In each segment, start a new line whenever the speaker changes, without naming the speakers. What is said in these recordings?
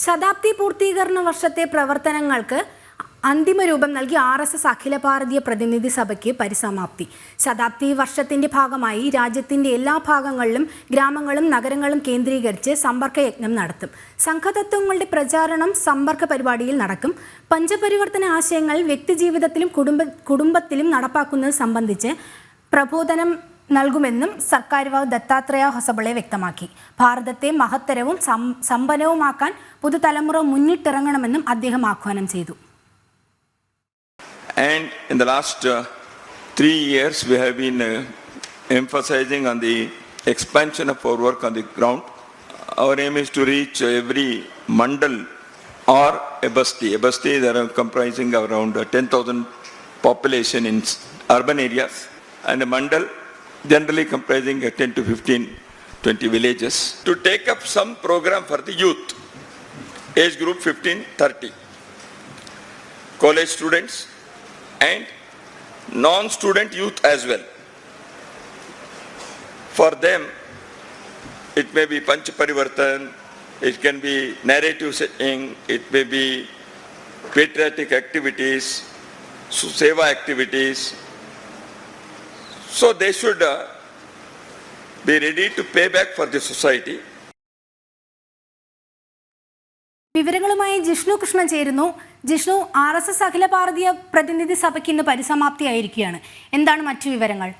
ശതാബ്ദി പൂർത്തീകരണ വർഷത്തെ പ്രവർത്തനങ്ങൾക്ക് അന്തിമ രൂപം നൽകി RSS അഖില ഭാരതീയ പ്രതിനിധി സഭയ്ക്ക് പരിസമാപ്തി. ശതാബ്ദി വർഷത്തിന്റെ ഭാഗമായി രാജ്യത്തിന്റെ എല്ലാ ഭാഗങ്ങളിലും ഗ്രാമങ്ങളും നഗരങ്ങളും കേന്ദ്രീകരിച്ച് സമ്പർക്ക യജ്ഞം നടത്തും. സംഘതത്വങ്ങളുടെ പ്രചാരണം സമ്പർക്ക പരിപാടിയിൽ നടക്കും. പഞ്ചപരിവർത്തന ആശയങ്ങൾ വ്യക്തിജീവിതത്തിലും കുടുംബത്തിലും നടപ്പാക്കുന്നത് സംബന്ധിച്ച് പ്രബോധനം നൽകുമെന്നും സർക്കാർ ദത്താത്രേയ ഹൊസബളെ വ്യക്തമാക്കി. ഭാരതത്തെ മഹത്തരവും സമ്പന്നവുമാക്കാൻ പുതുതലമുറ മുന്നിട്ടിറങ്ങണമെന്നും അദ്ദേഹം ആഹ്വാനം ചെയ്തു.
And in the last 3 years, we have been emphasizing on the expansion of our work on the ground. Our aim is to reach every mandal or a basti. A basti, they are comprising around 10,000 population in urban areas, and a mandal generally comprising 10 to 15, 20 villages. To take up some program for the youth, age group 15-30, college students, and non-student youth as well. For them, it may be Panch Parivartan, it can be narrative setting, it may be patriotic activities, seva activities. So they should be ready to pay back for the society.
വിവരങ്ങളുമായി ജിഷ്ണു കൃഷ്ണൻ ചേരുന്നു. Jishnu, RSS അഖില ഭാരതീയ പ്രതിനിധി സഭയ്ക്ക് ഇന്ന് പരിസമാപ്തിയായിരിക്കുകയാണ്. എന്താണ് മറ്റു വിവരങ്ങൾ?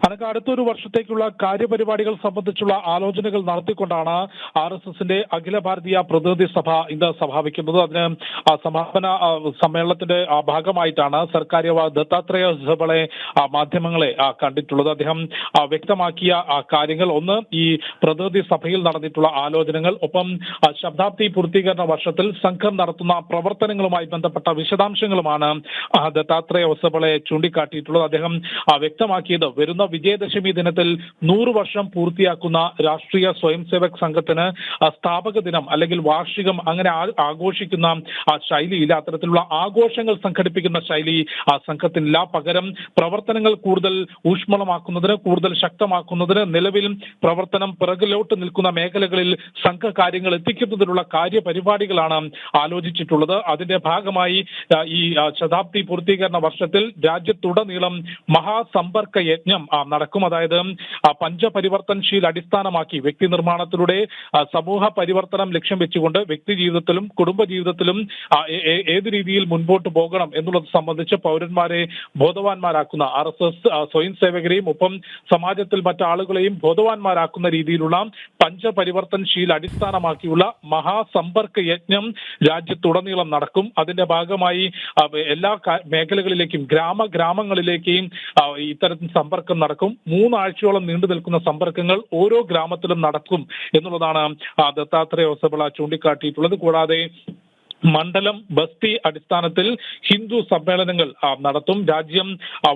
അനക്ക് അടുത്തൊരു വർഷത്തേക്കുള്ള കാര്യപരിപാടികൾ സംബന്ധിച്ചുള്ള ആലോചനകൾ നടത്തിക്കൊണ്ടാണ് RSSന്റെ അഖില ഭാരതീയ പ്രതിനിധി സഭ ഇന്ന് സമാപിക്കുന്നത്. അതിന് സമാപന സമ്മേളനത്തിന്റെ ഭാഗമായിട്ടാണ് സർക്കാർ ദത്താത്രേയ ഹൊസബളെ മാധ്യമങ്ങളെ കണ്ടിട്ടുള്ളത്. അദ്ദേഹം വ്യക്തമാക്കിയ കാര്യങ്ങൾ, ഒന്ന്, ഈ പ്രതിനിധി സഭയിൽ നടന്നിട്ടുള്ള ആലോചനകൾ, ഒപ്പം ശതാബ്ദി പൂർത്തീകരണ വർഷത്തിൽ സംഘം നടത്തുന്ന പ്രവർത്തനങ്ങളുമായി ബന്ധപ്പെട്ട വിശദാംശങ്ങളുമാണ് ദത്താത്രേയ ഹൊസബളെ ചൂണ്ടിക്കാട്ടിയിട്ടുള്ളത്. അദ്ദേഹം വ്യക്തമാക്കിയത് വരുന്ന വിജയദശമി ദിനത്തിൽ 100 വർഷം പൂർത്തിയാക്കുന്ന രാഷ്ട്രീയ സ്വയം സേവക് സംഘത്തിന് സ്ഥാപക ദിനം അല്ലെങ്കിൽ വാർഷികം അങ്ങനെ ആഘോഷിക്കുന്ന ശൈലിയില്ല. അത്തരത്തിലുള്ള ആഘോഷങ്ങൾ സംഘടിപ്പിക്കുന്ന ശൈലി സംഘത്തിനില്ല. പകരം പ്രവർത്തനങ്ങൾ കൂടുതൽ ഊഷ്മളമാക്കുന്നതിന്, കൂടുതൽ ശക്തമാക്കുന്നതിന്, നിലവിൽ പ്രവർത്തനം പിറകിലോട്ട് നിൽക്കുന്ന മേഖലകളിൽ സംഘകാര്യങ്ങൾ എത്തിക്കുന്നതിനുള്ള കാര്യപരിപാടികളാണ് ആലോചിച്ചിട്ടുള്ളത്. അതിന്റെ ഭാഗമായി ഈ ശതാബ്ദി പൂർത്തീകരണ വർഷത്തിൽ രാജ്യത്തുടനീളം മഹാസമ്പർക്ക യജ്ഞം നടക്കും. അതായത് പഞ്ചപരിവർത്തൻശീൽ അടിസ്ഥാനമാക്കി വ്യക്തി നിർമ്മാണത്തിലൂടെ സമൂഹ പരിവർത്തനം ലക്ഷ്യം വെച്ചുകൊണ്ട് വ്യക്തി ജീവിതത്തിലും കുടുംബ ജീവിതത്തിലും ഏത് രീതിയിൽ മുൻപോട്ട് പോകണം എന്നുള്ളത് സംബന്ധിച്ച് പൗരന്മാരെ ബോധവാന്മാരാക്കുന്ന RSS സ്വയം സേവകരെയും ഒപ്പം സമാജത്തിൽ മറ്റാളുകളെയും ബോധവാന്മാരാക്കുന്ന രീതിയിലുള്ള പഞ്ചപരിവർത്തൻശീൽ അടിസ്ഥാനമാക്കിയുള്ള മഹാസമ്പർക്ക യജ്ഞം രാജ്യത്തുടനീളം നടക്കും. അതിന്റെ ഭാഗമായി എല്ലാ മേഖലകളിലേക്കും ഗ്രാമങ്ങളിലേക്കും ഇത്തരത്തിൽ സമ്പർക്കം നടക്കും. 3 ആഴ്ചയോളം നീണ്ടു നിൽക്കുന്ന സമ്പർക്കങ്ങൾ ഓരോ ഗ്രാമത്തിലും നടക്കും എന്നുള്ളതാണ് ദത്താത്രേയ ഹൊസബള ചൂണ്ടിക്കാട്ടിയിട്ടുള്ളത്. കൂടാതെ മണ്ഡലം, ബസ്തി അടിസ്ഥാനത്തിൽ ഹിന്ദു സമ്മേളനങ്ങൾ നടത്തും. രാജ്യം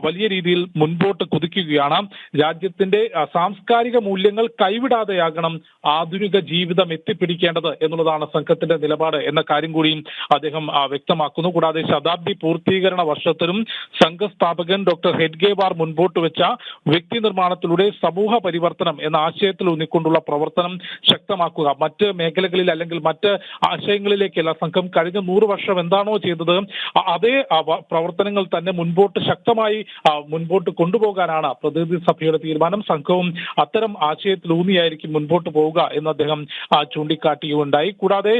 വലിയ രീതിയിൽ മുൻപോട്ട് കുതിക്കുകയാണ്. രാജ്യത്തിന്റെ സാംസ്കാരിക മൂല്യങ്ങൾ കൈവിടാതെയാകണം ആധുനിക ജീവിതം എത്തിപ്പിടിക്കേണ്ടത് എന്നുള്ളതാണ് സംഘത്തിന്റെ നിലപാട് എന്ന കാര്യം കൂടിയും അദ്ദേഹം വ്യക്തമാക്കുന്നു. കൂടാതെ ശതാബ്ദി പൂർത്തീകരണ വർഷത്തിലും സംഘസ്ഥാപകൻ ഡോക്ടർ ഹെഡ്ഗേവാർ മുൻപോട്ട് വെച്ച വ്യക്തി നിർമ്മാണത്തിലൂടെ സമൂഹ പരിവർത്തനം എന്ന ആശയത്തിൽ ഊന്നിക്കൊണ്ടുള്ള പ്രവർത്തനം ശക്തമാക്കുക, മറ്റ് മേഖലകളിൽ അല്ലെങ്കിൽ മറ്റ് ആശയങ്ങളിലേക്കല്ല സംഘം കഴിഞ്ഞ 100 വർഷം എന്താണോ ചെയ്തത് അതേ പ്രവർത്തനങ്ങൾ തന്നെ ശക്തമായി മുൻപോട്ട് കൊണ്ടുപോകാനാണ് പ്രതിനിധി സഭയുടെ തീരുമാനം. സംഘവും അത്തരം ആശയത്തിലൂന്നിയായിരിക്കും മുൻപോട്ട് പോവുക എന്ന് അദ്ദേഹം ചൂണ്ടിക്കാട്ടിയുണ്ടായി. കൂടാതെ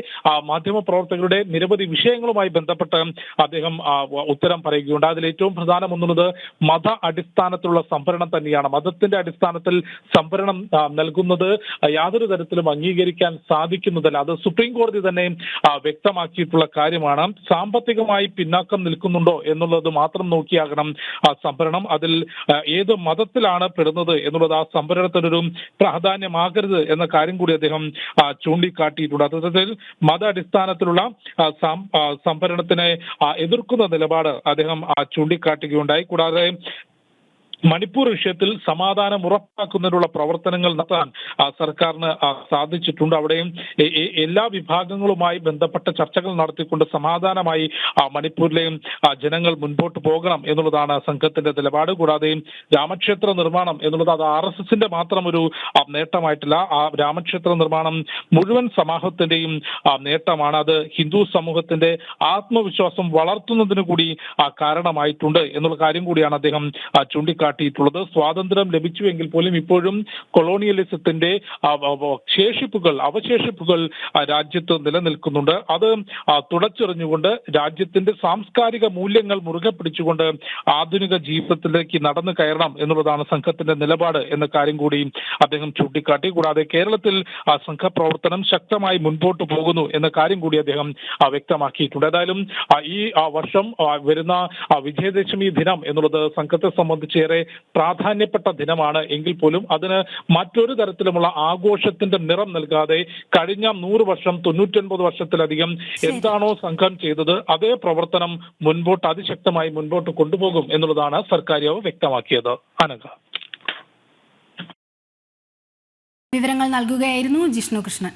മാധ്യമ പ്രവർത്തകരുടെ നിരവധി വിഷയങ്ങളുമായി ബന്ധപ്പെട്ട് അദ്ദേഹം ഉത്തരം പറയുകയുണ്ട്. അതിൽ ഏറ്റവും പ്രധാനമെന്നുള്ളത് മത അടിസ്ഥാനത്തിലുള്ള സംവരണം തന്നെയാണ്. മതത്തിന്റെ അടിസ്ഥാനത്തിൽ സംവരണം നൽകുന്നത് യാതൊരു തരത്തിലും അംഗീകരിക്കാൻ സാധിക്കുന്നതല്ല. അത് സുപ്രീം കോടതി തന്നെ വ്യക്തമാക്കി കാര്യമാണ്. സാമ്പത്തികമായി പിന്നാക്കം നിൽക്കുന്നുണ്ടോ എന്നുള്ളത് മാത്രം നോക്കിയാകണം സംവരണം. അതിൽ ഏത് മതത്തിലാണ് പെടുന്നത് എന്നുള്ളത് ആ സംവരണത്തിനൊരു പ്രാധാന്യമാകരുത് എന്ന കാര്യം കൂടി അദ്ദേഹം ചൂണ്ടിക്കാട്ടിയിട്ടുണ്ട്. അത്തരത്തിൽ മത അടിസ്ഥാനത്തിലുള്ള സംവരണത്തിനെ എതിർക്കുന്ന നിലപാട് അദ്ദേഹം ചൂണ്ടിക്കാട്ടുകയുണ്ടായി. കൂടാതെ മണിപ്പൂർ വിഷയത്തിൽ സമാധാനം ഉറപ്പാക്കുന്നതിനുള്ള പ്രവർത്തനങ്ങൾ നടത്താൻ സർക്കാരിന് സാധിച്ചിട്ടുണ്ട്. അവിടെയും എല്ലാ വിഭാഗങ്ങളുമായി ബന്ധപ്പെട്ട ചർച്ചകൾ നടത്തിക്കൊണ്ട് സമാധാനമായി മണിപ്പൂരിലെയും ജനങ്ങൾ മുൻപോട്ട് പോകണം എന്നുള്ളതാണ് സംഘത്തിന്റെ നിലപാട്. കൂടാതെ രാമക്ഷേത്ര നിർമ്മാണം എന്നുള്ളത് അത് RSSന്റെ മാത്രം ഒരു നേട്ടമായിട്ടില്ല. ആ രാമക്ഷേത്ര നിർമ്മാണം മുഴുവൻ സമൂഹത്തിന്റെയും നേട്ടമാണ്. അത് ഹിന്ദു സമൂഹത്തിന്റെ ആത്മവിശ്വാസം വളർത്തുന്നതിന് കൂടി കാരണമായിട്ടുണ്ട് എന്നുള്ള കാര്യം കൂടിയാണ് അദ്ദേഹം ചൂണ്ടിക്കാട്ടിയിട്ടുള്ളത്. സ്വാതന്ത്ര്യം ലഭിച്ചുവെങ്കിൽ പോലും ഇപ്പോഴും കൊളോണിയലിസത്തിന്റെ അവശേഷിപ്പുകൾ രാജ്യത്ത് നിലനിൽക്കുന്നുണ്ട്. അത് തുടച്ചെറിഞ്ഞുകൊണ്ട് രാജ്യത്തിന്റെ സാംസ്കാരിക മൂല്യങ്ങൾ മുറുകെ പിടിച്ചുകൊണ്ട് ആധുനിക ജീവിതത്തിലേക്ക് നടന്നു കയറണം എന്നുള്ളതാണ് സംഘത്തിന്റെ നിലപാട് എന്ന കാര്യം കൂടി അദ്ദേഹം ചൂണ്ടിക്കാട്ടി. കൂടാതെ കേരളത്തിൽ സംഘപ്രവർത്തനം ശക്തമായി മുൻപോട്ട് പോകുന്നു എന്ന കാര്യം കൂടി അദ്ദേഹം വ്യക്തമാക്കിയിട്ടുണ്ട്. ഏതായാലും ഈ വർഷം വരുന്ന വിജയദശമി ദിനം എന്നുള്ളത് സംഘത്തെ സംബന്ധിച്ചേറെ പ്രാധാന്യപ്പെട്ട ദിനമാണ്. എങ്കിൽ പോലും അതിന് മറ്റൊരു തരത്തിലുമുള്ള ആഘോഷത്തിന്റെ നിറം നൽകാതെ കഴിഞ്ഞ 100 വർഷം 99 വർഷത്തിലധികം എന്താണോ സംഘം ചെയ്തത് അതേ പ്രവർത്തനം അതിശക്തമായി മുൻപോട്ട് കൊണ്ടുപോകും എന്നുള്ളതാണ് സർക്കാർ വ്യക്തമാക്കിയത്. അനഘ,
വിവരങ്ങൾ നൽകുകയായിരുന്നു ജിഷ്ണു കൃഷ്ണൻ.